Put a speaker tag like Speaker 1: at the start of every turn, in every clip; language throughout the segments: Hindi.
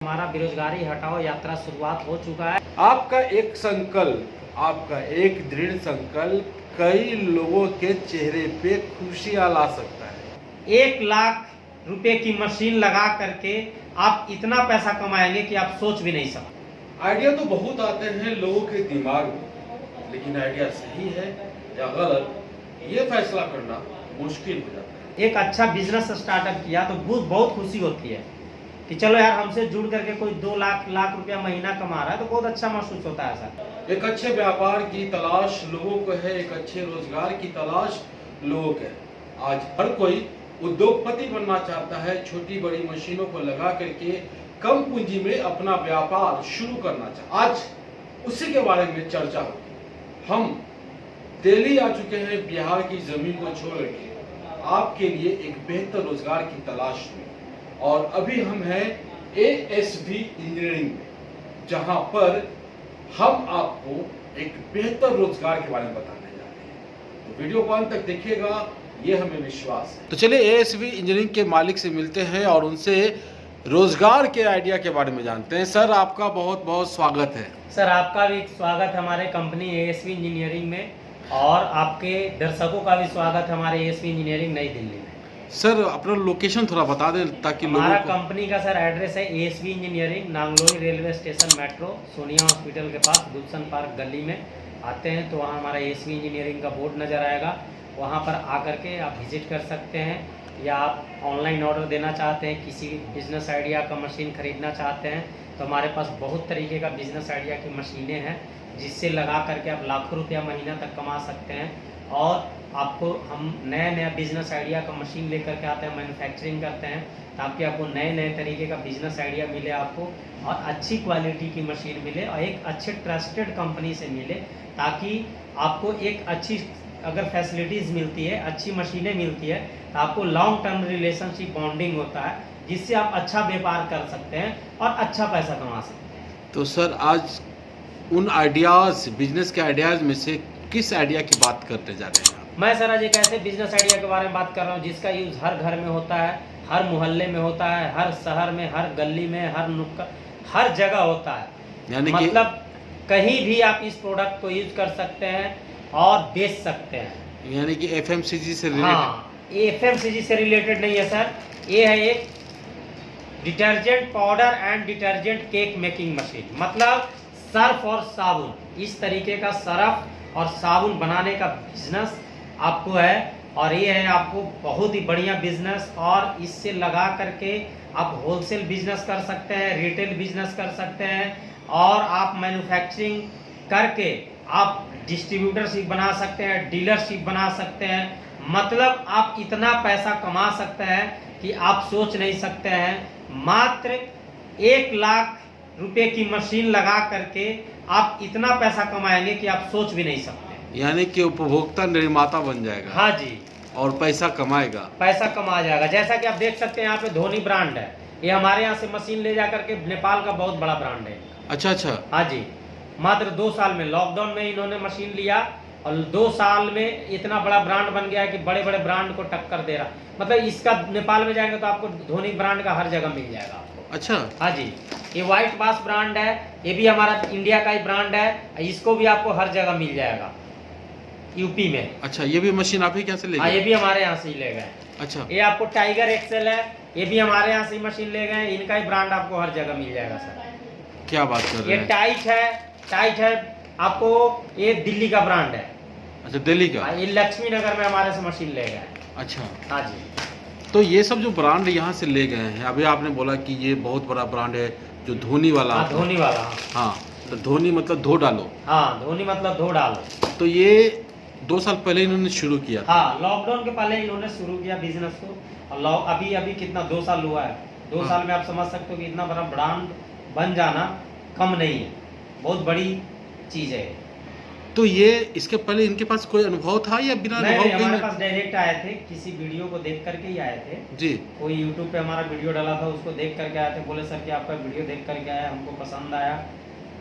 Speaker 1: हमारा बेरोजगारी हटाओ यात्रा शुरुआत हो चुका है।
Speaker 2: आपका एक संकल्प, आपका एक दृढ़ संकल्प कई लोगों के चेहरे पे खुशियां ला सकता है।
Speaker 1: 1 लाख रुपए की मशीन लगा करके आप इतना पैसा कमाएंगे कि आप सोच भी नहीं सकते।
Speaker 2: आइडिया तो बहुत आते हैं लोगों के दिमाग में, लेकिन आइडिया सही है या गलत ये फैसला करना मुश्किल हो जाता है।
Speaker 1: एक अच्छा बिजनेस स्टार्टअप किया तो बहुत खुशी होती है कि चलो यार हमसे जुड़ करके कोई 2 लाख रुपया महीना कमा रहा है तो बहुत अच्छा महसूस होता है सर।
Speaker 2: एक अच्छे व्यापार की तलाश लोगों को है, एक अच्छे रोजगार की तलाश लोगों को है। आज हर कोई उद्योगपति बनना चाहता है, छोटी बड़ी मशीनों को लगा करके कम पूंजी में अपना व्यापार शुरू करना चाहता है। आज उसी के बारे में चर्चा होगी। हम दिल्ली आ चुके हैं, बिहार की जमीन को छोड़ के आपके लिए एक बेहतर रोजगार की तलाश में, और अभी हम हैं ASV इंजीनियरिंग में, जहां पर हम आपको एक बेहतर रोजगार के बारे में बताने जा रहे हैं। तो वीडियो को अंत तक देखिएगा, ये हमें विश्वास है। तो चलिए ASV इंजीनियरिंग के मालिक से मिलते हैं और उनसे रोजगार के आइडिया के बारे में जानते हैं। सर आपका बहुत बहुत स्वागत है।
Speaker 1: सर आपका भी स्वागत है हमारे कंपनी ASV इंजीनियरिंग में, और आपके दर्शकों का भी स्वागत है हमारे ASV इंजीनियरिंग नई दिल्ली में।
Speaker 2: सर अपना लोकेशन थोड़ा बता दें ताकि
Speaker 1: हमारा
Speaker 2: लोगों को...
Speaker 1: कंपनी का सर एड्रेस है ASV engineering, Nangloi railway station metro, Sonia hospital के पास गुलशन पार्क गली में आते हैं तो वहाँ हमारा ASV इंजीनियरिंग का बोर्ड नज़र आएगा। वहाँ पर आकर के आप विजिट कर सकते हैं, या आप ऑनलाइन ऑर्डर देना चाहते हैं, किसी बिजनेस आइडिया का मशीन खरीदना चाहते हैं तो हमारे पास बहुत तरीके का बिजनेस आइडिया की मशीनें हैं जिससे लगा करके आप लाखों रुपया महीना तक कमा सकते हैं। और आपको हम नया बिजनेस आइडिया का मशीन लेकर के आते हैं, मैन्युफैक्चरिंग करते हैं ताकि आपको नए तरीके का बिजनेस आइडिया मिले आपको, और अच्छी क्वालिटी की मशीन मिले और एक अच्छे ट्रस्टेड कंपनी से मिले, ताकि आपको एक अच्छी अगर फैसिलिटीज़ मिलती है, अच्छी मशीनें मिलती है तो आपको लॉन्ग टर्म रिलेशनशिप बॉन्डिंग होता है जिससे आप अच्छा व्यापार कर सकते हैं और अच्छा पैसा कमा सकते हैं।
Speaker 2: तो सर आज उन आइडियाज़, बिजनेस के आइडियाज़ में से किस आइडिया की बात करते जा रहे हैं?
Speaker 1: मैं सर आज एक ऐसे बिजनेस आइडिया के बारे में बात कर रहा हूँ जिसका यूज़ हर घर में होता है, हर मोहल्ले में होता है, हर शहर में, हर गली में, हर नुक्कड़, हर जगह होता है।
Speaker 2: यानी
Speaker 1: मतलब कहीं भी आप इस प्रोडक्ट को यूज कर सकते हैं और बेच सकते हैं।
Speaker 2: यानी कि FMCG से रिलेटेड?
Speaker 1: हाँ, FMCG से रिलेटेड नहीं है सर, ये है एक detergent powder and detergent cake making machine. मतलब सर्फ और साबुन, इस तरीके का सर्फ और साबुन बनाने का बिजनेस आपको है, और ये है आपको बहुत ही बढ़िया बिजनेस। और इससे लगा करके आप होलसेल बिजनेस कर सकते हैं, रिटेल बिजनेस कर सकते हैं, और आप मैन्युफैक्चरिंग करके आप डिस्ट्रीब्यूटरशिप बना सकते हैं, डीलरशिप बना सकते हैं। मतलब आप इतना पैसा कमा सकते हैं कि आप सोच नहीं सकते हैं। मात्र 1 लाख रुपए की मशीन लगा करके आप इतना पैसा कमाएंगे कि आप सोच भी नहीं सकते।
Speaker 2: यानी कि उपभोक्ता निर्माता बन जाएगा।
Speaker 1: हाँ जी,
Speaker 2: और पैसा कमाएगा।
Speaker 1: पैसा कमा जाएगा। जैसा कि आप देख सकते हैं यहाँ पे धोनी ब्रांड है, ये हमारे यहाँ से मशीन ले जा करके नेपाल का बहुत बड़ा ब्रांड है।
Speaker 2: अच्छा।
Speaker 1: हाँ जी, मात्र 2 साल में, लॉकडाउन में इन्होंने मशीन लिया और 2 साल में इतना बड़ा ब्रांड बन गया है कि बड़े बड़े ब्रांड को टक्कर दे रहा। मतलब इसका नेपाल में जाएंगे तो आपको धोनी ब्रांड का हर जगह मिल जाएगा आपको।
Speaker 2: अच्छा।
Speaker 1: हाँ जी, ये व्हाइट बास ब्रांड है, ये भी हमारा इंडिया का ही ब्रांड है, इसको भी आपको हर जगह मिल जाएगा यूपी में।
Speaker 2: अच्छा, ये भी मशीन आप ही क्या से ले गए?
Speaker 1: हाँ, ये भी हमारे यहाँ से ही ले गए।
Speaker 2: अच्छा,
Speaker 1: ये आपको टाइगर एक्सेल है, ये भी हमारे यहाँ से ही मशीन ले गए, इनका ही ब्रांड आपको हर जगह मिल जाएगा सर।
Speaker 2: क्या बात कर रहे
Speaker 1: ये
Speaker 2: हैं?
Speaker 1: टाइट है आपको, ये दिल्ली का ब्रांड है।
Speaker 2: अच्छा, दिल्ली का?
Speaker 1: ये लक्ष्मी नगर में हमारे से मशीन ले गए।
Speaker 2: अच्छा।
Speaker 1: हाँ जी,
Speaker 2: तो ये सब जो ब्रांड यहाँ से ले गए हैं, अभी आपने बोला कि ये बहुत बड़ा ब्रांड है जो धोनी वाला।
Speaker 1: हाँ, धोनी वाला।
Speaker 2: हाँ, तो धोनी मतलब धो डालो।
Speaker 1: हाँ, धोनी मतलब धो डालो।
Speaker 2: तो ये 2 साल पहले इन्होंने शुरू किया?
Speaker 1: हाँ, लॉकडाउन के पहले इन्होंने शुरू किया बिजनेस को, और अभी कितना 2 साल हुआ है। 2 साल में आप समझ सकते हो कि इतना बड़ा ब्रांड बन जाना कम नहीं है, बहुत बड़ी चीज है।
Speaker 2: तो ये इसके पहले इनके पास कोई अनुभव था या बिना अनुभव
Speaker 1: नहीं,
Speaker 2: के?
Speaker 1: हमारे पास डायरेक्ट आए थे, किसी वीडियो को देख करके ही आए थे
Speaker 2: जी।
Speaker 1: कोई यूट्यूब पे हमारा वीडियो डाला था, उसको देख करके आए थे। बोले सर कि आपका वीडियो देख करके आया, हमको पसंद आया।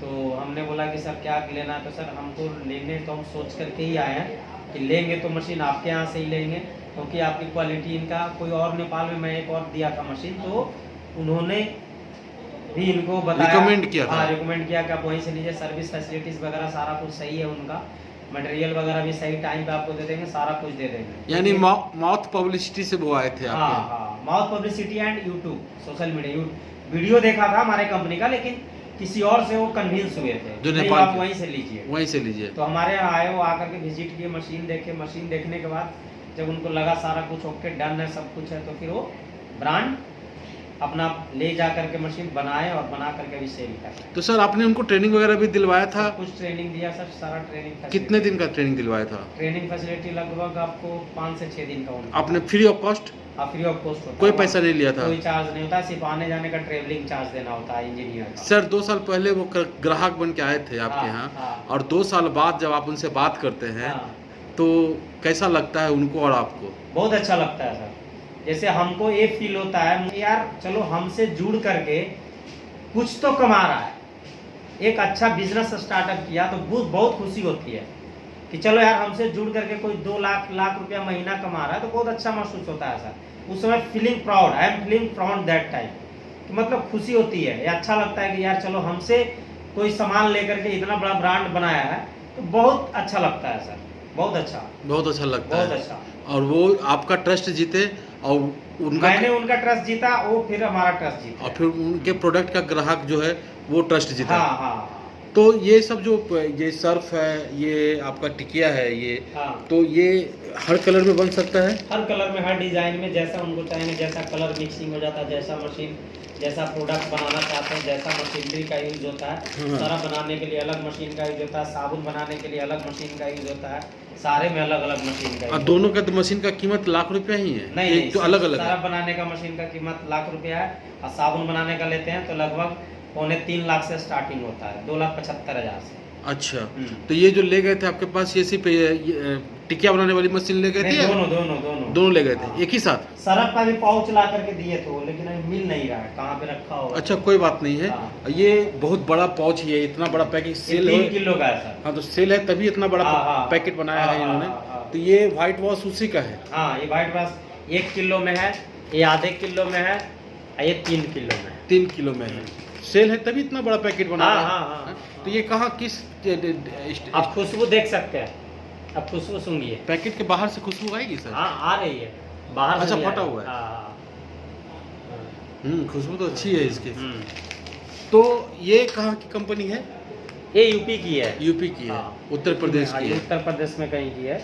Speaker 1: तो हमने बोला कि सर क्या लेना है, तो सर हमको लेने तो हम सोच करके ही आए हैं कि लेंगे तो मशीन आपके यहाँ से ही लेंगे, क्योंकि आपकी क्वालिटी, इनका कोई और नेपाल में मैं एक और दिया था मशीन, तो उन्होंने भी इनको बताया,
Speaker 2: रिकमेंड किया था।
Speaker 1: हाँ रिकमेंड किया कि आप वहीं से लीजिए, सर्विस फैसिलिटीज़ वगैरह सारा कुछ सही है उनका, मटेरियल वगैरह भी सही टाइम पे आपको दे देंगे, सारा कुछ दे देंगे।
Speaker 2: यानी माउथ पब्लिसिटी से वो आए थे
Speaker 1: हाँ
Speaker 2: आपके?
Speaker 1: हाँ, mouth publicity and YouTube, social media, video देखा था हमारे कंपनी का, लेकिन किसी और से वो कन्विंस हुए थे
Speaker 2: जो
Speaker 1: नहीं
Speaker 2: नेपाल
Speaker 1: आप
Speaker 2: के।
Speaker 1: वहीं से लीजिए,
Speaker 2: वहीं से लीजिए।
Speaker 1: तो हमारे यहाँ आए, वो आकर के विजिट किए, मशीन देखे, मशीन देखने के बाद जब उनको लगा सारा कुछ ओके डन है, सब कुछ है, तो फिर वो ब्रांड अपना ले जा करके मशीन बनाए और बना करके भी सेल कर।
Speaker 2: तो सर आपने उनको ट्रेनिंग वगैरह भी दिलवाया था?
Speaker 1: सब कुछ ट्रेनिंग दिया सर, सारा ट्रेनिंग।
Speaker 2: कितने दिन का ट्रेनिंग दिलवाया था?
Speaker 1: ट्रेनिंग फैसिलिटी लगभग आपको 5 से 6 दिन का होगा।
Speaker 2: आपने free of cost?
Speaker 1: Free of cost होता है,
Speaker 2: कोई पैसा नहीं लिया था?
Speaker 1: कोई चार्ज नहीं होता, सिर्फ आने जाने का ट्रेवलिंग चार्ज देना होता है इंजीनियर का।
Speaker 2: सर 2 साल पहले वो ग्राहक बन के आए थे आपके
Speaker 1: हाँ,
Speaker 2: यहाँ,
Speaker 1: हाँ।
Speaker 2: और 2 साल बाद जब आप उनसे बात करते हैं
Speaker 1: हाँ,
Speaker 2: तो कैसा लगता है उनको और आपको?
Speaker 1: बहुत अच्छा लगता है सर। जैसे हमको ये फील होता है यार चलो हमसे जुड़ करके कुछ तो कमा रहा है, एक अच्छा बिजनेस स्टार्टअप किया तो बहुत खुशी होती है कि चलो यार हमसे जुड़ करके कोई 2 लाख रुपया महीना कमा रहा है, तो बहुत अच्छा महसूस होता है सर। उस समय feeling proud, I am feeling proud that time, तो मतलब खुशी होती है, ये अच्छा लगता है कि यार चलो हमसे कोई सामान लेकर के इतना बड़ा ब्रांड बनाया है, तो बहुत अच्छा लगता है सर, बहुत अच्छा,
Speaker 2: बहुत अच्छा लगता
Speaker 1: बहुत
Speaker 2: है।
Speaker 1: अच्छा।
Speaker 2: और वो आपका ट्रस्ट जीते और उनका,
Speaker 1: मैंने उनका ट्रस्ट जीता, वो फिर हमारा ट्रस्ट जीता,
Speaker 2: और फिर उनके प्रोडक्ट का ग्राहक जो है वो ट्रस्ट जीता।
Speaker 1: हाँ हाँ
Speaker 2: तो ये सब जो ये सर्फ है, ये आपका टिकिया है, ये
Speaker 1: हाँ,
Speaker 2: तो ये हर कलर में बन सकता है?
Speaker 1: हर कलर में, हर डिजाइन में, जैसा उनको चाहिए, जैसा कलर मिक्सिंग हो जाता है, जैसा मशीन, जैसा प्रोडक्ट बनाना चाहते हैं, जैसा मशीनरी का यूज होता है,
Speaker 2: हाँ।
Speaker 1: सारा बनाने के लिए अलग मशीन का यूज होता है, साबुन बनाने के लिए अलग मशीन का यूज होता है, सारे में अलग अलग मशीन का
Speaker 2: और दोनों का तो मशीन का कीमत लाख रुपया ही है?
Speaker 1: नहीं
Speaker 2: एक तो अलग अलग
Speaker 1: सारा
Speaker 2: है?
Speaker 1: बनाने का मशीन का कीमत लाख रुपया है, और साबुन बनाने का लेते हैं तो लगभग 2.25 लाख से स्टार्टिंग होता है, 2,75,000 से।
Speaker 2: अच्छा, तो ये जो ले गए थे आपके पास, ये सिर्फ टिकिया बनाने वाली मशीन ले गए थे?
Speaker 1: नहीं, दोनों
Speaker 2: दोनों ले गए थे
Speaker 1: हाँ।
Speaker 2: एक ही साथ?
Speaker 1: सरफ का भी पाउच ला करके दिए थे वो, लेकिन अभी मिल नहीं रहा है, कहाँ पे रखा होगा।
Speaker 2: अच्छा कोई बात नहीं है।
Speaker 1: हाँ।
Speaker 2: ये बहुत बड़ा पाउच ही है, इतना बड़ा पैकेट सेल
Speaker 1: 3
Speaker 2: है।
Speaker 1: किलो का है सर।
Speaker 2: हाँ तो सेल है तभी इतना बड़ा
Speaker 1: हाँ,
Speaker 2: पैकेट बनाया है इन्होंने।
Speaker 1: हाँ।
Speaker 2: तो ये व्हाइट वॉश उसी का है?
Speaker 1: हाँ, ये व्हाइट वाश 1 किलो में है, ये आधे किलो में है, और ये 3 किलो में है।
Speaker 2: 3 किलो में है, सेल है तभी इतना बड़ा पैकेट बना
Speaker 1: हाँ,
Speaker 2: है।
Speaker 1: हाँ।
Speaker 2: तो ये कहाँ किस
Speaker 1: आप खुशबू देख सकते हैं, अब खुशबू सूंघिए।
Speaker 2: पैकेट के बाहर से खुशबू आएगी सर?
Speaker 1: हाँ, आ रही है बाहर से
Speaker 2: अच्छा,
Speaker 1: भी आ
Speaker 2: फटा
Speaker 1: रही
Speaker 2: हुआ है।
Speaker 1: हाँ,
Speaker 2: खुशबू तो अच्छी है इसकी।
Speaker 1: हम्म।
Speaker 2: तो ये कहाँ की कंपनी है?
Speaker 1: ये यूपी की है।
Speaker 2: यूपी की है,
Speaker 1: हाँ।
Speaker 2: उत्तर प्रदेश
Speaker 1: हाँ,
Speaker 2: की
Speaker 1: ये
Speaker 2: है।
Speaker 1: उत्तर प्रदेश में कहीं की है।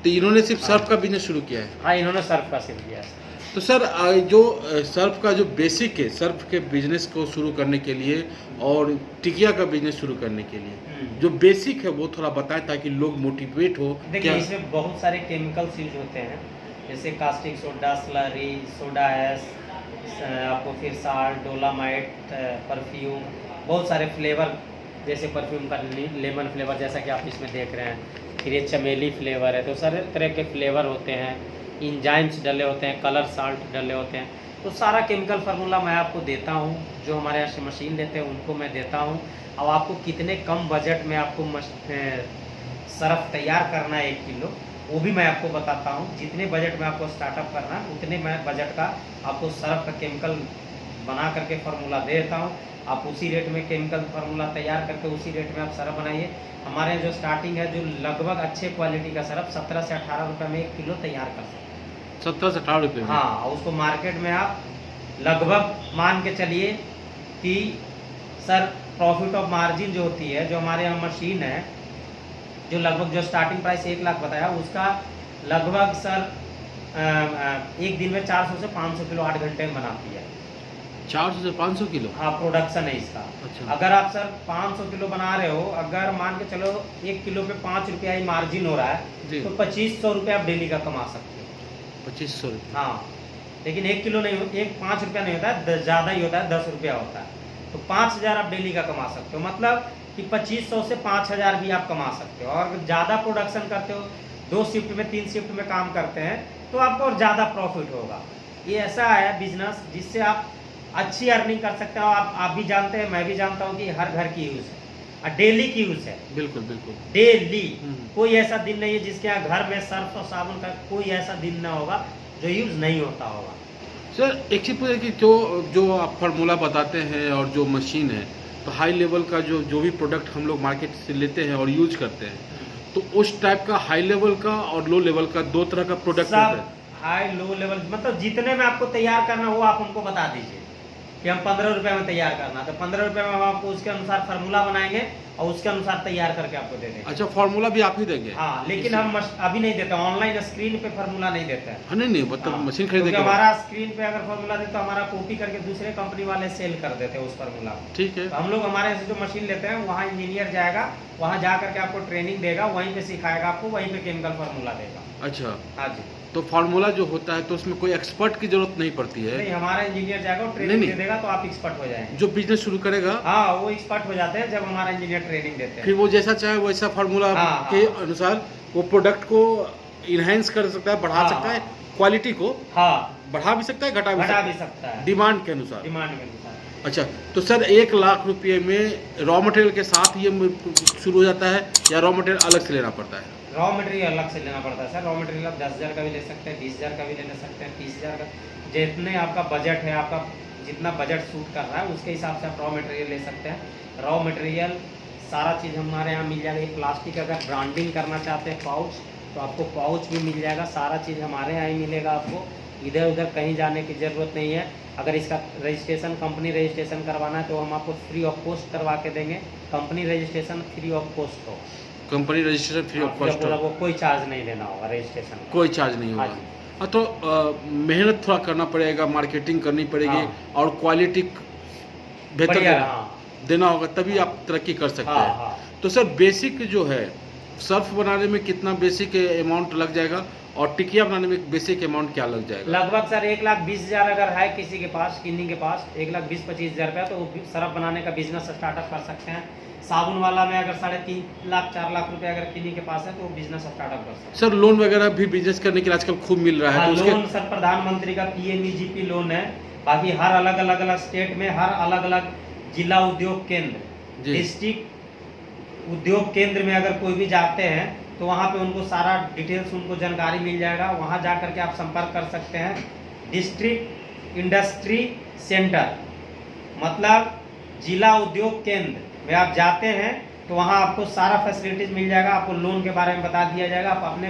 Speaker 2: तो इन्होंने सिर्फ सर्फ का बिजनेस शुरू किया है?
Speaker 1: हाँ, इन्होंने सर्फ का सिर्फ किया है।
Speaker 2: तो सर जो सर्फ का जो बेसिक है, सर्फ के बिजनेस को शुरू करने के लिए और टिकिया का बिजनेस शुरू करने के लिए जो बेसिक है वो थोड़ा बताएं ताकि लोग मोटिवेट हो।
Speaker 1: देखिए इसमें बहुत सारे केमिकल्स यूज होते हैं, जैसे caustic soda, slurry, soda S, आपको फिर साल्ट, डोलामाइट, परफ्यूम, बहुत सारे फ्लेवर, जैसे परफ्यूम का लेमन फ्लेवर जैसा कि आप इसमें देख रहे हैं, फिर ये चमेली फ्लेवर है, तो सारे तरह के फ्लेवर होते हैं, इंजाइम्स डले होते हैं, कलर साल्ट डले होते हैं। तो सारा केमिकल फार्मूला मैं आपको देता हूँ, जो हमारे यहाँ से मशीन लेते हैं उनको मैं देता हूँ। अब आपको कितने कम बजट में आपको सर्फ तैयार करना है 1 किलो, वो भी मैं आपको बताता हूँ। जितने बजट में आपको स्टार्टअप करना है उतने मैं बजट का आपको सर्फ का केमिकल बना करके फार्मूला दे देता हूँ। आप उसी रेट में केमिकल फार्मूला तैयार करके उसी रेट में आप सर्फ बनाइए। हमारे यहाँ जो स्टार्टिंग है, जो लगभग अच्छे क्वालिटी का सर्फ 17 से 18 रुपये में 1 किलो तैयार कर सकते हैं।
Speaker 2: 17 से 18 रुपये?
Speaker 1: हाँ, उसको मार्केट में आप लगभग मान के चलिए कि सर प्रॉफिट ऑफ मार्जिन जो होती है, जो हमारे यहाँ मशीन है, जो लगभग जो स्टार्टिंग प्राइस 1 लाख बताया, उसका लगभग सर एक दिन में 400 से 500 किलो 8 घंटे में बनाती है।
Speaker 2: 400 से 500 किलो?
Speaker 1: हाँ, प्रोडक्शन है इसका।
Speaker 2: अच्छा।
Speaker 1: अगर आप सर 500 किलो बना रहे हो, अगर मान के चलो 1 किलो पे 5 रुपया ही मार्जिन हो रहा है, तो 2500 रुपया आप डेली का कमा सकते हो।
Speaker 2: 2500 रुपये?
Speaker 1: हाँ, लेकिन 1 किलो नहीं, 5 रुपया नहीं होता है, ज़्यादा ही होता है, 10 रुपया होता है। तो 5000 आप डेली का कमा सकते हो, मतलब कि 2500 से 5000 भी आप कमा सकते हो। और अगर ज़्यादा प्रोडक्शन करते हो, 2 शिफ्ट में 3 शिफ्ट में काम करते हैं, तो आपको और ज़्यादा प्रॉफिट होगा। ये ऐसा है बिजनेस जिससे आप अच्छी अर्निंग कर सकते हो। आप भी जानते हैं, मैं भी जानता हूँ कि हर घर की यूज़ है और डेली की यूज़ है।
Speaker 2: बिल्कुल बिल्कुल
Speaker 1: डेली कोई ऐसा दिन नहीं है जिसके यहाँ घर में सर्फ और साबुन का कोई ऐसा दिन ना होगा जो यूज़ नहीं होता होगा।
Speaker 2: सर एक चीज़ पूछे कि जो आप फार्मूला बताते हैं और जो मशीन है, तो हाई लेवल का जो भी प्रोडक्ट हम लोग मार्केट से लेते हैं और यूज करते हैं, तो उस टाइप का हाई लेवल का और लो लेवल का दो तरह का प्रोडक्ट होता है।
Speaker 1: हाई लो लेवल मतलब जितने में आपको तैयार करना हो आप हमको बता दीजिए कि हम 15 रुपये में तैयार करना, तो 15 रुपये में हम आपको उसके अनुसार फार्मूला बनाएंगे और उसके अनुसार तैयार करके आपको दे देंगे।
Speaker 2: अच्छा, फार्मूला भी आप ही देंगे?
Speaker 1: हाँ, लेकिन हम अभी नहीं देते, ऑनलाइन स्क्रीन पे फार्मूला नहीं देते हैं।
Speaker 2: हाँ, नहीं मतलब मशीन खरीदेंगे
Speaker 1: हमारा स्क्रीन पे अगर फार्मूला दे तो हमारा कॉपी करके दूसरे कंपनी वाले सेल कर देते हैं उस फार्मूला को।
Speaker 2: ठीक है।
Speaker 1: तो हम लोग हमारे से जो मशीन लेते हैं वहाँ इंजीनियर जाएगा, वहाँ जा करके आपको ट्रेनिंग देगा, वहीं पे सिखाएगा आपको, वहीं पे केमिकल फार्मूला देगा।
Speaker 2: अच्छा,
Speaker 1: हाँ जी।
Speaker 2: तो फार्मूला जो होता है तो उसमें कोई एक्सपर्ट की जरूरत नहीं पड़ती है?
Speaker 1: नहीं, हमारा इंजीनियर जाएगा और ट्रेनिंग दे देगा तो आप एक्सपर्ट हो जाएंगे।
Speaker 2: जो बिजनेस शुरू करेगा,
Speaker 1: हाँ, वो एक्सपर्ट हो जाते हैं जब हमारा इंजीनियर ट्रेनिंग देते हैं।
Speaker 2: फिर वो जैसा चाहे वैसा फार्मूला के अनुसार वो प्रोडक्ट को इनहेंस कर सकता है, बढ़ा सकता है, क्वालिटी को बढ़ा भी सकता है, घटा भी सकता है, डिमांड के अनुसार। अच्छा, तो सर 1 लाख रुपये में रॉ मटेरियल के साथ ये शुरू हो जाता है या रॉ मटेरियल अलग से लेना पड़ता है?
Speaker 1: रॉ मटेरियल अलग से लेना पड़ता है सर। रॉ मटेरियल आप 10,000 का भी ले सकते हैं, 20,000 का भी ले सकते हैं, 30,000 का, जितने आपका बजट है, आपका जितना बजट सूट कर रहा है उसके हिसाब से आप रॉ मटेरियल ले सकते हैं। रॉ मटेरियल सारा चीज़ हमारे यहाँ मिल जाएगा। ये प्लास्टिक अगर ब्रांडिंग करना चाहते हैं पाउच, तो आपको पाउच भी मिल जाएगा। सारा चीज़ हमारे यहाँ ही मिलेगा आपको, इधर उधर कहीं जाने की ज़रूरत नहीं है। अगर इसका रजिस्ट्रेशन, कंपनी रजिस्ट्रेशन करवाना है तो हम आपको फ्री ऑफ कॉस्ट करवा के देंगे। Company registration free of cost हो,
Speaker 2: company registration free of cost हो,
Speaker 1: वो कोई चार्ज नहीं देना होगा, रजिस्ट्रेशन
Speaker 2: कोई चार्ज नहीं होगा। हाँ, तो मेहनत थोड़ा करना पड़ेगा, मार्केटिंग करनी पड़ेगी और क्वालिटी बेहतर देना होगा, तभी आप तरक्की कर सकते हैं। तो सर बेसिक जो है, सर्फ बनाने में कितना बेसिक अमाउंट लग जाएगा और टिकिया बनाने में बेसिक अमाउंट क्या लग जाएगा? लगभग
Speaker 1: सर 1,20,000 अगर है किसी के पास, किन्नी के पास 1,20,000-25,000 रुपया, तो वो सर्फ बनाने का बिजनेस स्टार्टअप कर सकते हैं। साबुन वाला में अगर 3.5 लाख 4 लाख रुपए अगर किन्नी के पास है तो वो बिजनेस स्टार्टअप कर सकते हैं।
Speaker 2: सर लोन वगैरह भी बिजनेस करने के लिए आजकल खूब मिल रहा है।
Speaker 1: हाँ, तो लोन सर प्रधानमंत्री का PMEGP लोन है। बाकी हर अलग स्टेट में हर अलग जिला उद्योग केंद्र, डिस्ट्रिक्ट उद्योग केंद्र में अगर कोई भी जाते हैं तो वहाँ पे उनको सारा डिटेल्स, उनको जानकारी मिल जाएगा। वहाँ जा करके आप संपर्क कर सकते हैं। डिस्ट्रिक्ट इंडस्ट्री सेंटर मतलब जिला उद्योग केंद्र में आप जाते हैं तो वहाँ आपको सारा फैसिलिटीज मिल जाएगा। आपको लोन के बारे में बता दिया जाएगा। आप अपने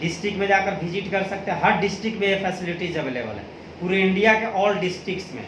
Speaker 1: डिस्ट्रिक्ट में जाकर विजिट कर सकते हैं। हर डिस्ट्रिक्ट में ये फैसिलिटीज अवेलेबल है, पूरे इंडिया के ऑल डिस्ट्रिक्ट्स में।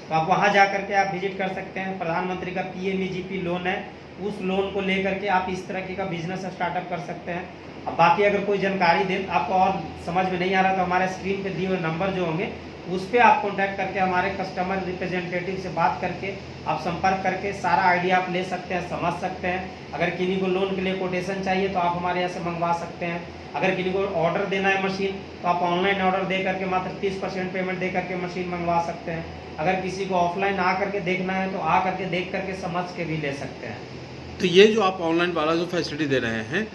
Speaker 1: तो आप वहाँ जा करके आप विजिट कर सकते हैं। प्रधानमंत्री का PMEGP लोन है, उस लोन को लेकर के आप इस तरह का बिजनेस स्टार्टअप कर सकते हैं। अब बाकी अगर कोई जानकारी दे आपको और समझ में नहीं आ रहा तो हमारे स्क्रीन पे दिए हुए नंबर जो होंगे उस पर आप कॉन्टैक्ट करके हमारे कस्टमर रिप्रेजेंटेटिव से बात करके आप संपर्क करके सारा आइडिया आप ले सकते हैं, समझ सकते हैं। अगर किसी को लोन के लिए कोटेशन चाहिए तो आप हमारे यहाँ से मंगवा सकते हैं। अगर किसी को ऑर्डर देना है मशीन तो आप ऑनलाइन ऑर्डर दे करके मात्र 30% पेमेंट दे करके मशीन मंगवा सकते हैं। अगर किसी को ऑफलाइन आ करके देखना है तो आ करके देख करके समझ के भी ले सकते हैं।
Speaker 2: तो ये जो आप ऑनलाइन वाला जो फैसिलिटी दे रहे हैं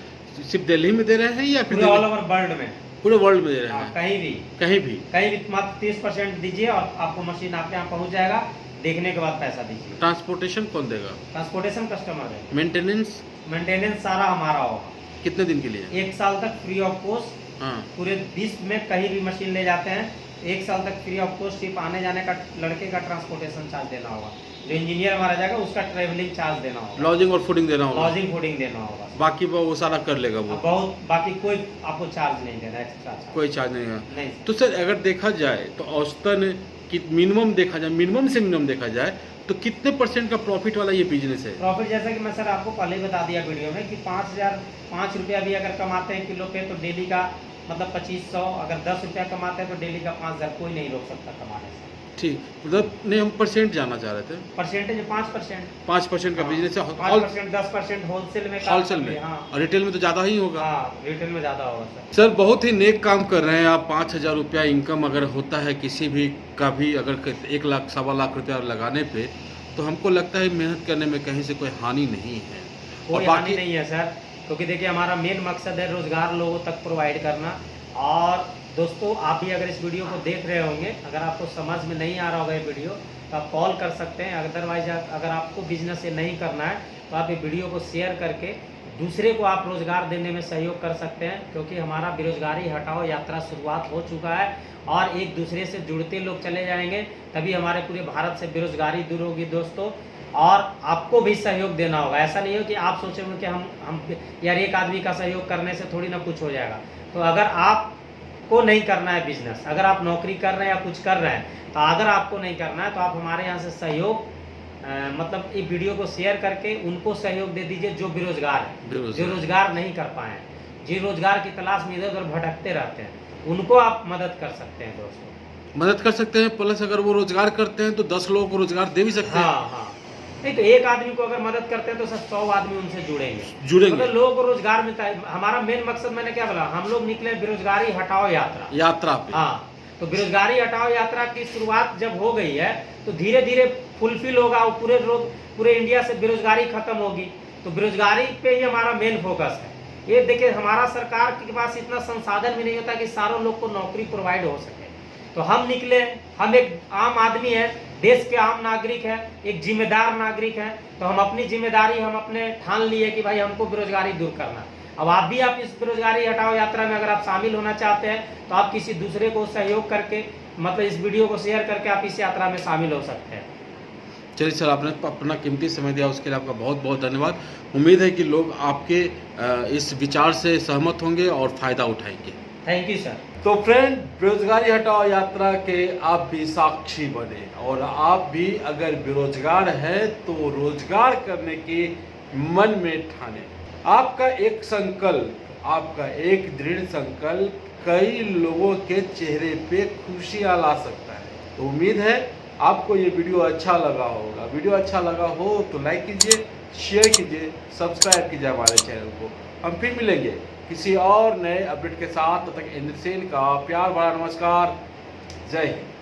Speaker 2: सिर्फ दिल्ली में दे रहे हैं या फिर
Speaker 1: ऑल ओवर वर्ल्ड में?
Speaker 2: पूरे वर्ल्ड में दे रहे हैं।
Speaker 1: कहीं भी मात्र 30% दीजिए और आपको मशीन आपके यहाँ पहुँच जाएगा। देखने के बाद पैसा दीजिए।
Speaker 2: ट्रांसपोर्टेशन कौन देगा?
Speaker 1: ट्रांसपोर्टेशन कस्टमर है।
Speaker 2: मेंटेनेंस
Speaker 1: सारा हमारा होगा।
Speaker 2: कितने दिन के लिए?
Speaker 1: 1 साल तक फ्री ऑफ कॉस्ट। पूरे विश्व में कहीं भी मशीन ले जाते हैं 1 साल तक फ्री ऑफ कॉस्ट। सिर्फ आने जाने का लड़के का ट्रांसपोर्टेशन चार्ज देना होगा। जो इंजीनियर हमारा जाएगा उसका ट्रेवलिंग चार्ज देना होगा।
Speaker 2: लॉजिंग और फूडिंग देना होगा।
Speaker 1: लॉजिंग फूडिंग देना होगा।
Speaker 2: बाकी वो सारा कर लेगा वो।
Speaker 1: बहुत बाकी कोई आपको चार्ज नहीं देना, एक्स्ट्रा
Speaker 2: कोई चार्ज नहीं है।
Speaker 1: नहीं।
Speaker 2: तो सर अगर देखा जाए तो औसतन मिनिमम देखा जाए, मिनिमम से मिनिमम देखा जाए तो कितने % का प्रॉफिट वाला ये बिजनेस है?
Speaker 1: प्रॉफिट जैसा कि मैं सर आपको पहले ही बता दिया वीडियो में कि 5 रुपया भी अगर कमाते हैं किलो पे तो डेली का मतलब 2500। अगर 10 रुपया कमाते हैं तो डेली का 5,000 कोई नहीं रोक सकता कमाने से।
Speaker 2: ठीक, मतलब नहीं हम % जानना चाह रहे थे।
Speaker 1: परसेंटेज 5%।
Speaker 2: 5% का बिजनेस है।
Speaker 1: 5%, 10% होलसेल में।
Speaker 2: और रिटेल में तो ज़्यादा ही होगा।
Speaker 1: रिटेल में ज़्यादा होगा
Speaker 2: सर। बहुत ही नेक काम कर रहे हैं आप। 5,000 रुपया इनकम अगर होता है किसी भी का भी, अगर 1 लाख 1.25 लाख रुपया लगाने पे, तो हमको लगता है मेहनत करने में कहीं से कोई हानि नहीं है।
Speaker 1: कोई हानि नहीं है सर, क्योंकि देखिए हमारा मेन मकसद है रोजगार लोगों तक प्रोवाइड करना। और दोस्तों आप भी अगर इस वीडियो को देख रहे होंगे, अगर आपको समझ में नहीं आ रहा होगा ये वीडियो तो आप कॉल कर सकते हैं। अदरवाइज अगर आपको बिजनेस ये नहीं करना है तो आप ये वीडियो को शेयर करके दूसरे को आप रोजगार देने में सहयोग कर सकते हैं, क्योंकि हमारा बेरोजगारी हटाओ यात्रा शुरुआत हो चुका है और एक दूसरे से जुड़ते लोग चले जाएंगे, तभी हमारे पूरे भारत से बेरोजगारी दूर होगी दोस्तों। और आपको भी सहयोग देना होगा। ऐसा नहीं हो कि आप सोचेंगे कि हम यार एक आदमी का सहयोग करने से थोड़ी ना कुछ हो जाएगा। तो अगर आपको नहीं करना है बिजनेस, अगर आप नौकरी कर रहे हैं या कुछ कर रहे हैं, तो अगर आपको नहीं करना है तो आप हमारे यहाँ से सहयोग मतलब इस वीडियो को शेयर करके उनको सहयोग दे दीजिए जो बेरोजगार है, जो रोजगार नहीं कर पाए हैं, जो रोजगार की तलाश में इधर उधर भटकते रहते हैं, उनको आप मदद कर सकते हैं दोस्तों।
Speaker 2: मदद कर सकते हैं, प्लस अगर वो रोजगार करते हैं तो 10 लोगों को रोजगार दे भी सकते हैं।
Speaker 1: हाँ, नहीं तो एक आदमी को अगर मदद करते हैं तो सब 100 आदमी उनसे जुड़ेंगे। मतलब लोगों को रोजगार मिलता है। हमारा मेन मकसद मैंने क्या बोला, हम लोग निकले बेरोजगारी हटाओ यात्रा पे। हाँ, तो बेरोजगारी हटाओ यात्रा की शुरुआत जब हो गई है तो धीरे धीरे फुलफिल होगा और पूरे इंडिया से बेरोजगारी खत्म होगी। तो बेरोजगारी पे ही हमारा मेन फोकस है। ये देखिए, हमारा सरकार के पास इतना संसाधन भी नहीं होता कि सारों लोग को नौकरी प्रोवाइड हो सके। तो हम निकले, हम एक आम आदमी है, देश के आम नागरिक है, एक जिम्मेदार नागरिक है, तो हम अपनी जिम्मेदारी हम अपने ठान लिए कि भाई हमको बेरोजगारी दूर करना। अब आप भी आप इस बेरोजगारी हटाओ यात्रा में अगर आप शामिल होना चाहते हैं तो आप किसी दूसरे को सहयोग करके, मतलब इस वीडियो को शेयर करके आप इस यात्रा में शामिल हो सकते हैं।
Speaker 2: चलिए सर, आपने अपना कीमती समय दिया, उसके लिए आपका बहुत बहुत धन्यवाद। उम्मीद है कि लोग आपके इस विचार से सहमत होंगे और फायदा उठाएंगे।
Speaker 1: Thank you sir.
Speaker 2: तो फ्रेंड, बेरोजगारी हटाओ यात्रा के आप भी साक्षी बने और आप भी अगर बेरोजगार हैं तो रोजगार करने के मन में ठाने। आपका एक संकल्प, आपका एक दृढ़ संकल्प कई लोगों के चेहरे पे खुशियां ला सकता है। तो उम्मीद है आपको ये वीडियो अच्छा लगा होगा। वीडियो अच्छा लगा हो तो लाइक कीजिए, शेयर कीजिए, सब्सक्राइब कीजिए हमारे चैनल को। हम फिर मिलेंगे किसी और नए अपडेट के साथ। तब तक इंद्र सेन का प्यार भरा नमस्कार। जय हिंद।